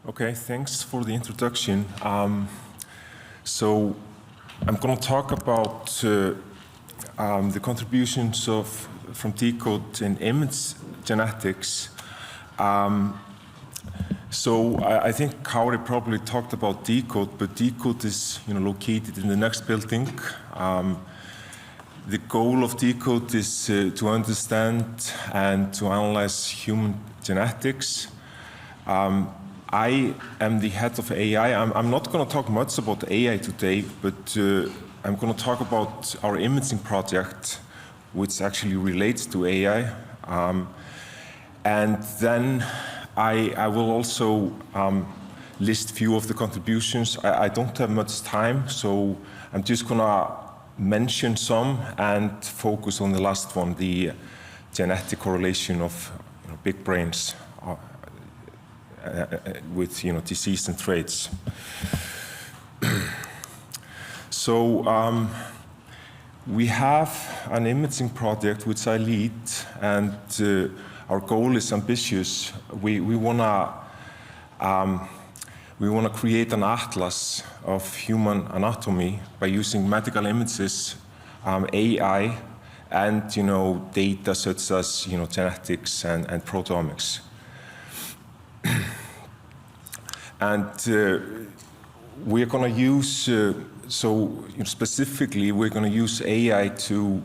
Okay, thanks for the introduction. So I'm going to talk about the contributions from deCODE in image genetics. So I think Kauri probably talked about deCODE, but deCODE is located in the next building. The goal of deCODE is to understand and to analyze human genetics. I am the head of AI. I'm not going to talk much about AI today, but I'm going to talk about our imaging project, which actually relates to AI. And then I will also list a few of the contributions. I don't have much time, so I'm just going to mention some and focus on the last one, the genetic correlation of big brains with disease and traits. So we have an imaging project which I lead, and our goal is ambitious. We wanna create an atlas of human anatomy by using medical images, AI, and data such as genetics and proteomics. And we're going to use, specifically, we're going to use AI to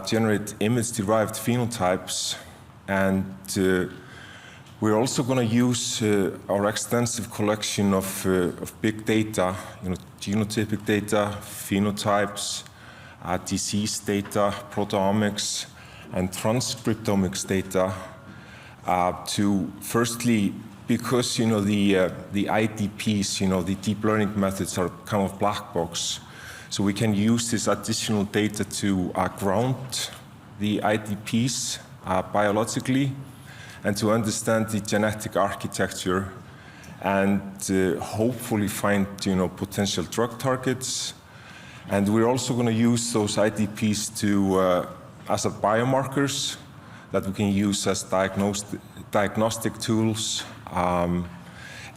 generate image-derived phenotypes, and we're also going to use our extensive collection of big data, genotypic data, phenotypes, disease data, proteomics, and transcriptomics data to firstly, because the IDPs, the deep learning methods are kind of black box, so we can use this additional data to ground the IDPs biologically, and to understand the genetic architecture, and hopefully find potential drug targets. And we're also going to use those IDPs to as biomarkers that we can use as diagnostic tools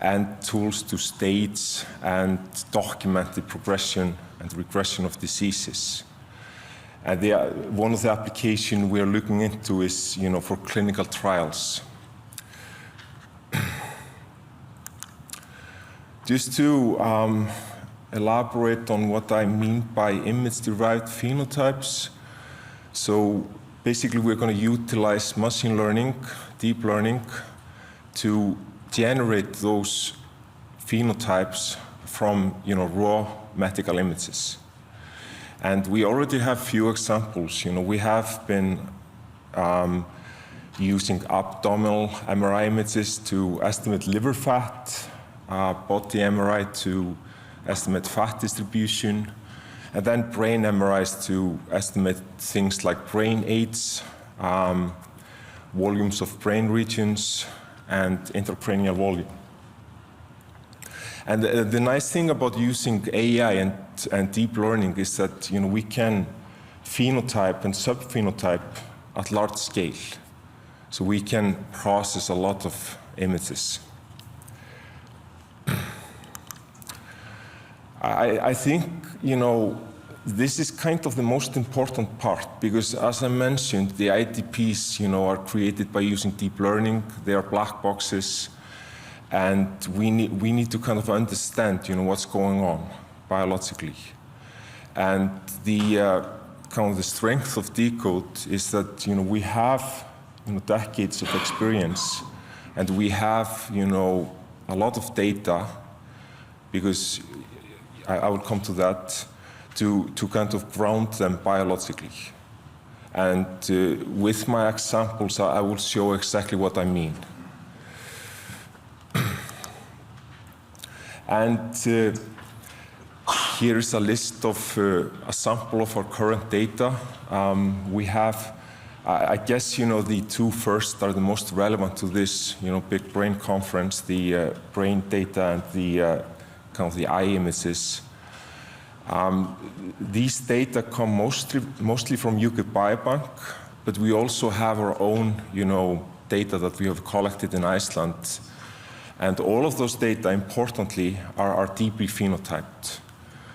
and tools to stage and document the progression and regression of diseases. And one of the applications we are looking into is for clinical trials. Just to elaborate on what I mean by image-derived phenotypes. So basically, we're going to utilize machine learning, deep learning, to generate those phenotypes from raw medical images. And we already have few examples. We have been using abdominal MRI images to estimate liver fat, body MRI to estimate fat distribution, and then brain MRIs to estimate things like brain age, volumes of brain regions, and intracranial volume. And the nice thing about using AI and deep learning is that we can phenotype and subphenotype at large scale. So we can process a lot of images. I think this is kind of the most important part, because as I mentioned, the IDPs are created by using deep learning. They are black boxes, and we need to kind of understand what's going on biologically. And the kind of the strength of deCODE is that we have decades of experience, and we have a lot of data, because I will come to that, to kind of ground them biologically. And with my examples, I will show exactly what I mean. And here is a list of a sample of our current data. We have, I guess, the two first are the most relevant to this, Big Brain conference, the brain data and the kind of the eye images. These data come mostly from UK Biobank, but we also have our own, data that we have collected in Iceland. And all of those data, importantly, are deeply phenotyped.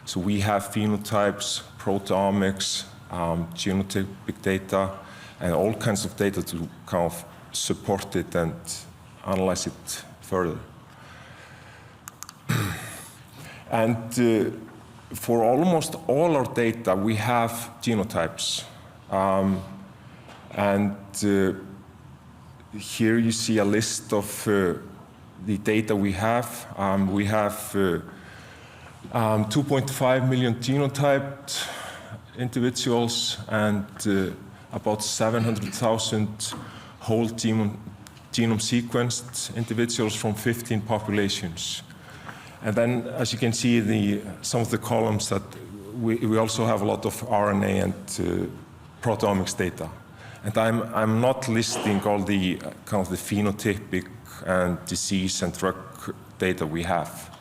So we have phenotypes, proteomics, genotypic data, and all kinds of data to kind of support it and analyze it further. And for almost all our data, we have genotypes. Here you see a list of the data we have. We have 2.5 million genotyped individuals and about 700,000 whole genome sequenced individuals from 15 populations. And then, as you can see, some of the columns that we also have a lot of RNA and proteomics data. And I'm not listing all the kind of the phenotypic and disease and drug data we have.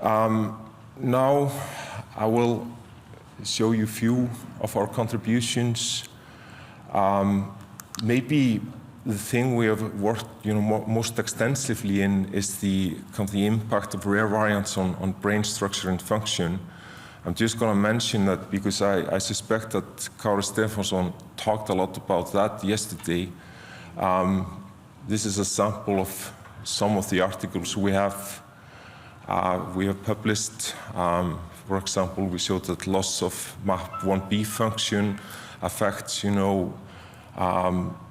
Now I will show you a few of our contributions. Maybe the thing we have worked most extensively in is the impact of rare variants on brain structure and function. I'm just going to mention that because I suspect that Kári Stefánsson talked a lot about that yesterday. This is a sample of some of the articles we have published. For example, we showed that loss of MAP1B function affects,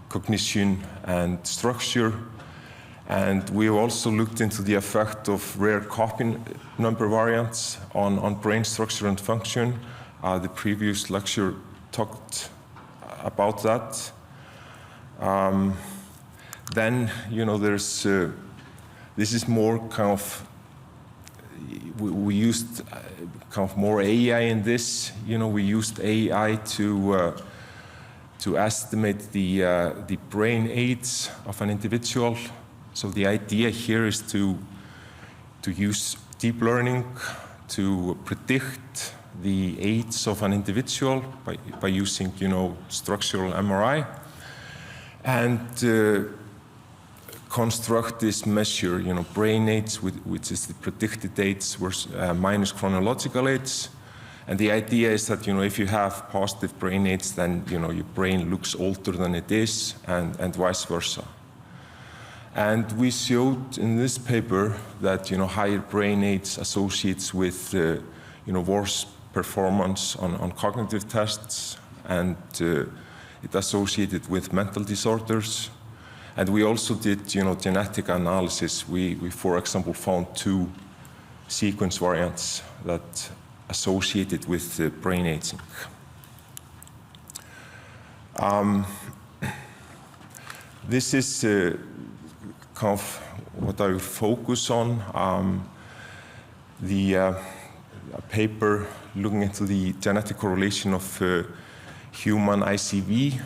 cognition and structure. And we also looked into the effect of rare copy number variants on brain structure and function. The previous lecture talked about that. Then, there's, this is more kind of, we used kind of more AI in this. We used AI to estimate the brain age of an individual. So the idea here is to use deep learning to predict the age of an individual by using, structural MRI, and construct this measure, brain age, which is the predicted age minus chronological age. And the idea is that, if you have positive brain age, then, your brain looks older than it is, and vice versa. And we showed in this paper that, higher brain age associates with, worse performance on cognitive tests, and it associated with mental disorders. And we also did, genetic analysis. We, for example, found 2 sequence variants that associated with brain aging. This is kind of what I will focus on. A paper looking into the genetic correlation of human ICV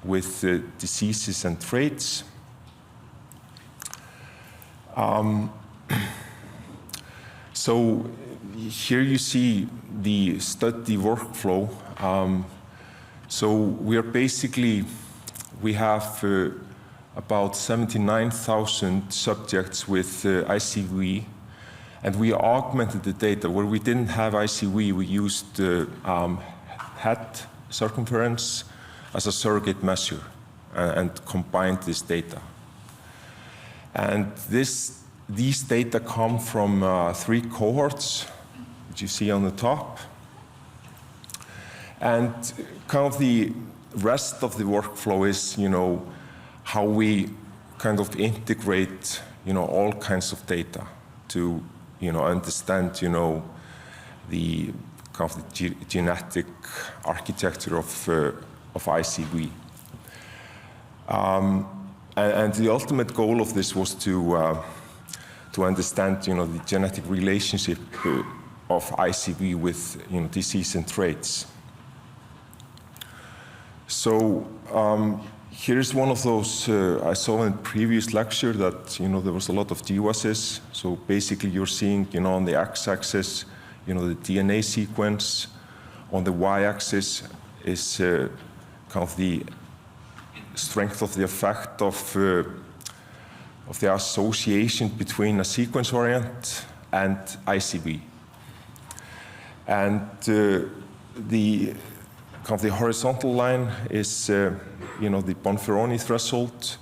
with diseases and traits. So here you see the study workflow. So we have about 79,000 subjects with ICV, and we augmented the data. Where we didn't have ICV, we used head circumference as a surrogate measure and combined this data. And these data come from 3 cohorts, which you see on the top. And kind of the rest of the workflow is, how we kind of integrate, all kinds of data to, understand, the kind of the genetic architecture of ICV. And the ultimate goal of this was to understand, the genetic relationship of ICV with, disease and traits. So here's one of those I saw in the previous lecture that, there was a lot of GWASs. So basically you're seeing, on the x-axis, the DNA sequence. On the y-axis is kind of the strength of the effect of the association between a sequence variant and ICV. And the horizontal line is the Bonferroni threshold.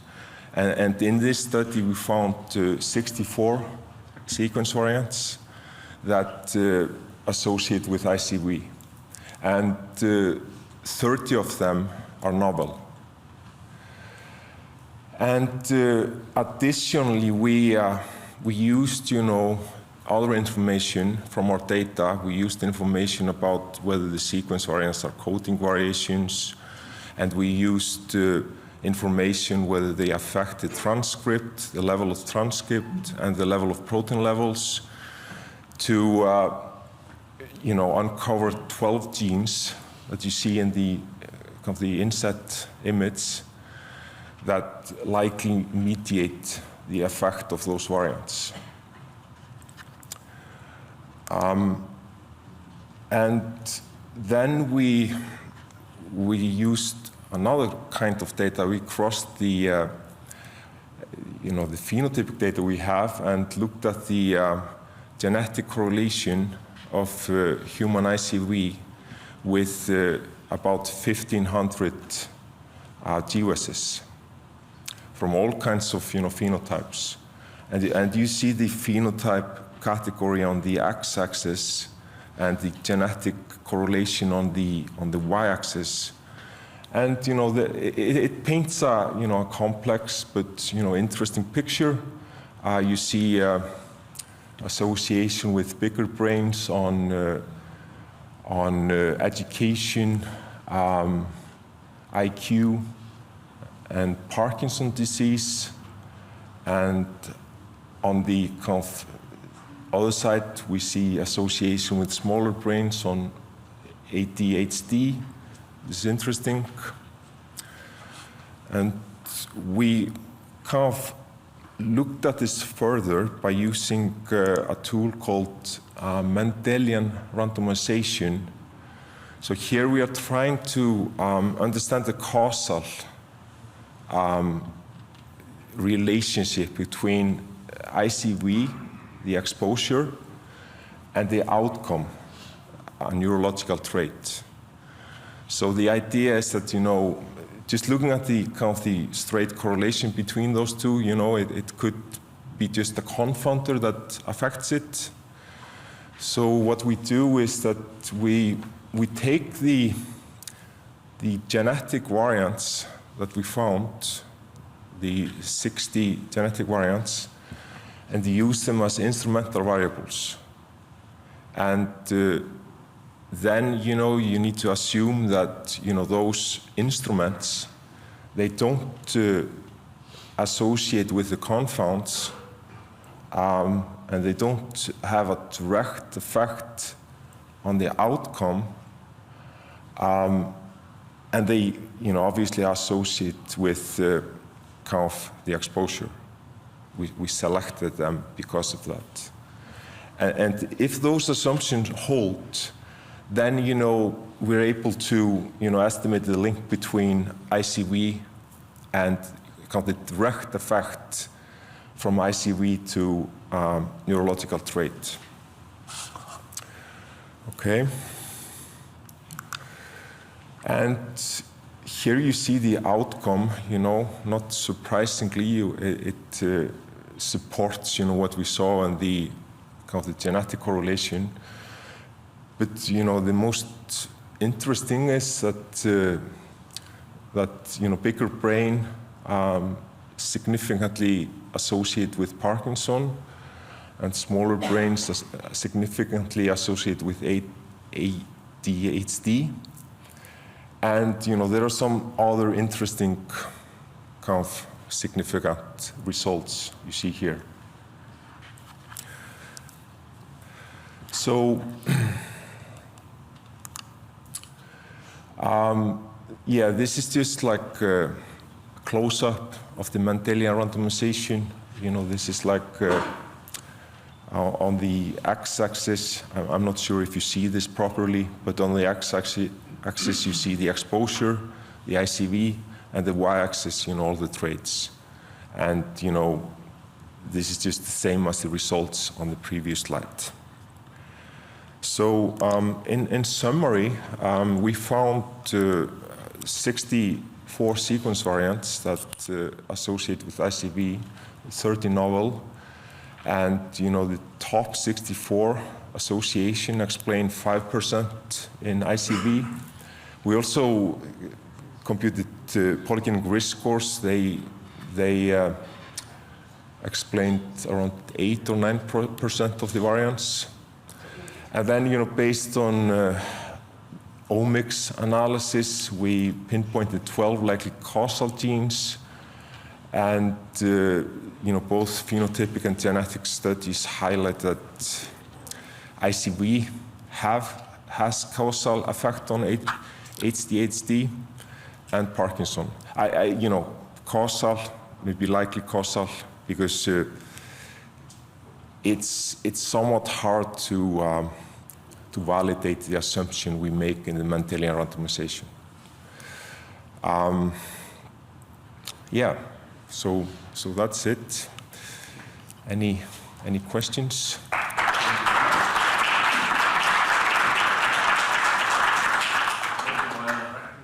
And in this study, we found 64 sequence variants that associate with ICV. And 30 of them are novel. And additionally, we used, other information from our data. We used information about whether the sequence variants are coding variations, and we used information whether they affect the transcript, the level of transcript, and the level of protein levels to uncover 12 genes that you see in the inset image that likely mediate the effect of those variants. And then we used another kind of data. We crossed the phenotypic data we have and looked at the genetic correlation of human ICV with about 1,500 GWASs from all kinds of phenotypes. And you see the phenotype category on the x-axis and the genetic correlation on the y-axis. And it paints a complex but interesting picture. You see association with bigger brains on education, IQ, and Parkinson's disease. And on the other side, we see association with smaller brains on ADHD. This is interesting. And we looked at this further by using a tool called Mendelian randomization. So here we are trying to understand the causal relationship between ICV, the exposure, and the outcome, a neurological trait. So the idea is that, just looking at the the straight correlation between those two, it could be just a confounder that affects it. So what we do is that we take the genetic variants that we found, the 60 genetic variants, and use them as instrumental variables. And then, you need to assume that, those instruments, they don't associate with the confounds, and they don't have a direct effect on the outcome, and they, obviously associate with the exposure. We selected them because of that. And if those assumptions hold, then we're able to estimate the link between ICV and the direct effect from ICV to neurological trait. Okay. And here you see the outcome. Not surprisingly, it supports what we saw in the the genetic correlation. But the most interesting is that bigger brain significantly associate with Parkinson, and smaller brains significantly associate with ADHD. And there are some other interesting significant results you see here. So, this is just like a close-up of the Mendelian randomization. This is like on the x-axis. I'm not sure if you see this properly, but on the x-axis you see the exposure, the ICV, and the y-axis, all the traits. And, this is just the same as the results on the previous slide. So, in summary, we found 64 sequence variants that associate with ICV, 30 novel, and the top 64 association explain 5% in ICV. We also computed polygenic risk scores. They explained around 8 or 9% of the variants. And then, based on omics analysis, we pinpointed 12 likely causal genes, and both phenotypic and genetic studies highlight that ICV has causal effect on ADHD and Parkinson. Causal, maybe likely causal, because it's somewhat hard to validate the assumption we make in the Mendelian randomization. So that's it. Any questions?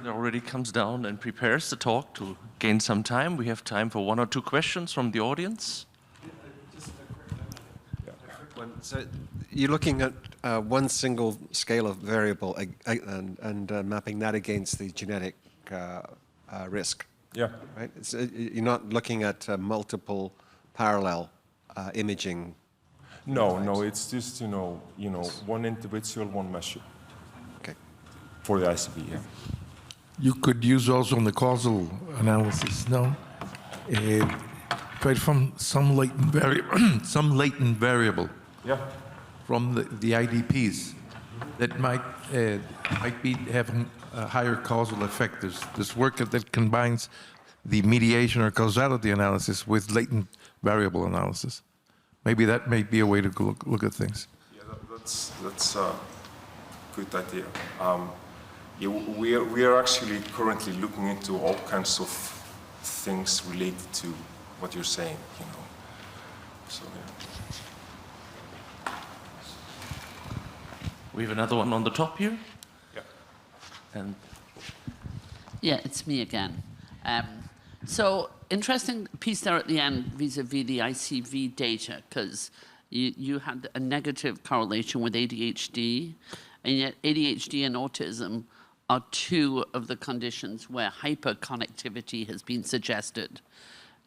Already comes down and prepares the talk to gain some time. We have time for 1 or 2 questions from the audience. Just a quick one. So you're looking at one single scale of variable and mapping that against the genetic risk. Yeah. Right. So you're not looking at multiple parallel imaging. No. It's just one individual, one measure. Okay. For the ICV, yeah. You could use also in the causal analysis, no? Right from some latent variable. Yeah. From the IDPs that might be having a higher causal effect. There's this work that combines the mediation or causality analysis with latent variable analysis. Maybe that may be a way to look at things. Yeah, that's a good idea. We are actually currently looking into all kinds of things related to what you're saying, So, yeah. We have another one on the top here. Yeah. And yeah, it's me again. So interesting piece there at the end vis-a-vis the ICV data, because you had a negative correlation with ADHD, and yet ADHD and autism are 2 of the conditions where hyperconnectivity has been suggested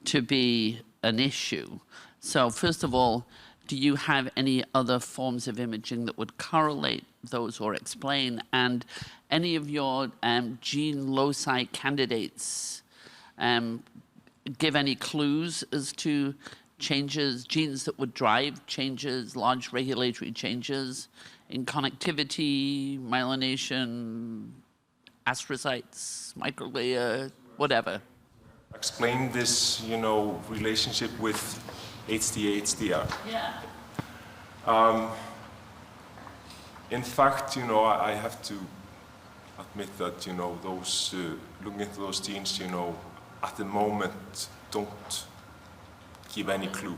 to be an issue. So first of all, do you have any other forms of imaging that would correlate those or explain? And any of your gene loci candidates give any clues as to changes, genes that would drive changes, large regulatory changes in connectivity, myelination, astrocytes, microglia, whatever? Explain this, relationship with HDA, HDR. Yeah. In fact, I have to admit that, those looking into those genes, at the moment, don't give any clue.